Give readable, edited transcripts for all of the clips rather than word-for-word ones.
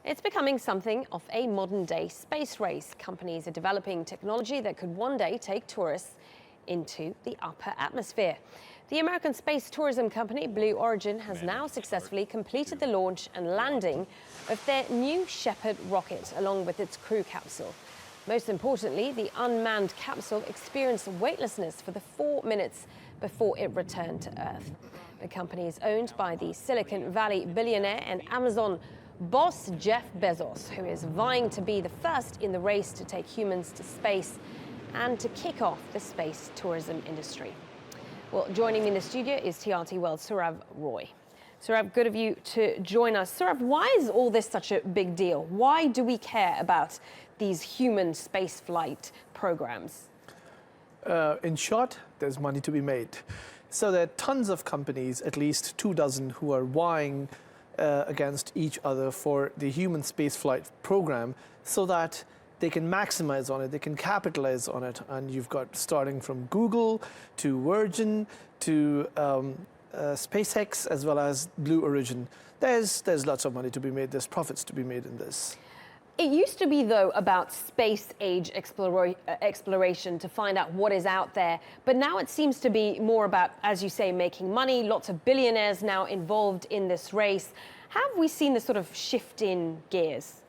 It's becoming something of a modern-day space race. Companies are developing technology that could one day take tourists into the upper atmosphere. The American space tourism company Blue Origin has now successfully completed the launch and landing of their New Shepard rocket along with its crew capsule. Most importantly, the unmanned capsule experienced weightlessness for the 4 minutes before it returned to Earth. The company is owned by the Silicon Valley billionaire and Amazon boss Jeff Bezos, who is vying to be the first in the race to take humans to space and to kick off the space tourism industry. Well, joining me in the studio is TRT World's Sourav Roy. Sourav, good of you to join us. Sourav, why is all this such a big deal? Why do we care about these human spaceflight programs? In short, there's money to be made. So there are tons of companies, at least 24, who are vying against each other for the human spaceflight program so that they can maximize on it, they can capitalize on it. And you've got starting from Google to Virgin to SpaceX as well as Blue Origin. There's lots of money to be made, there's profits to be made in this. It used to be, though, about space-age exploration to find out what is out there. But now it seems to be more about, as you say, making money. Lots of billionaires now involved in this race. Have we seen this sort of shift in gears?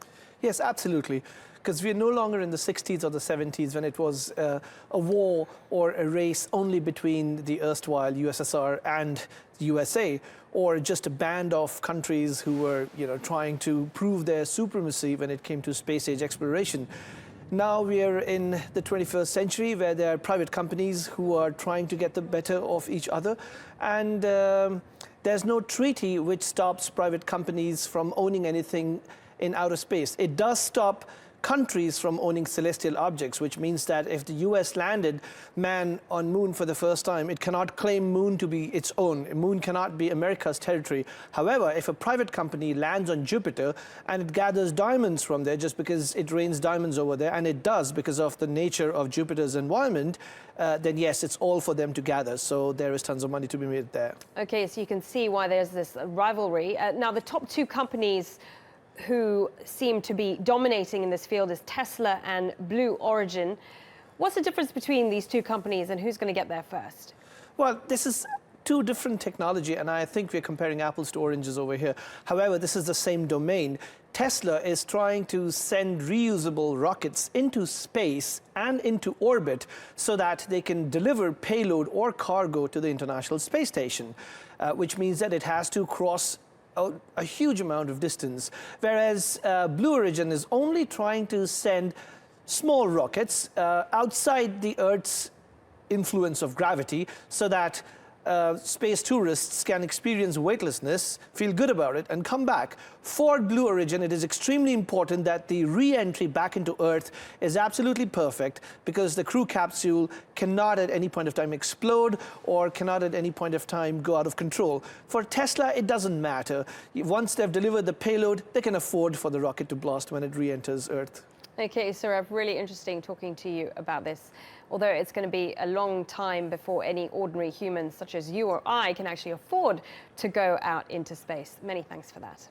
Yes, absolutely. Because we're no longer in the 60s or the 70s when it was a war or a race only between the erstwhile USSR and the USA, or just a band of countries who were, trying to prove their supremacy when it came to space-age exploration. Now we are in the 21st century where there are private companies who are trying to get the better of each other, and there's no treaty which stops private companies from owning anything in outer space. It does stop countries from owning celestial objects, which means that if the US landed man on Moon for the first time, it cannot claim Moon to be its own. Moon cannot be America's territory. However, if a private company lands on Jupiter and it gathers diamonds from there just because it rains diamonds over there, and it does because of the nature of Jupiter's environment, then yes, it's all for them to gather. So there is tons of money to be made there. Okay, so you can see why there's this rivalry. Now, the top two companies who seem to be dominating in this field is Tesla and Blue Origin. What's the difference between these two companies and who's going to get there first? Well, this is two different technology, and I think we're comparing apples to oranges over here. However, this is the same domain. Tesla is trying to send reusable rockets into space and into orbit so that they can deliver payload or cargo to the International Space Station, which means that it has to cross a huge amount of distance, whereas Blue Origin is only trying to send small rockets outside the Earth's influence of gravity so that space tourists can experience weightlessness, feel good about it, and come back. For Blue Origin, it is extremely important that the re-entry back into Earth is absolutely perfect because the crew capsule cannot at any point of time explode or cannot at any point of time go out of control. For Tesla, it doesn't matter. Once they've delivered the payload, they can afford for the rocket to blast when it re-enters Earth. Okay, Sourav, really interesting talking to you about this. Although it's going to be a long time before any ordinary humans such as you or I can actually afford to go out into space. Many thanks for that.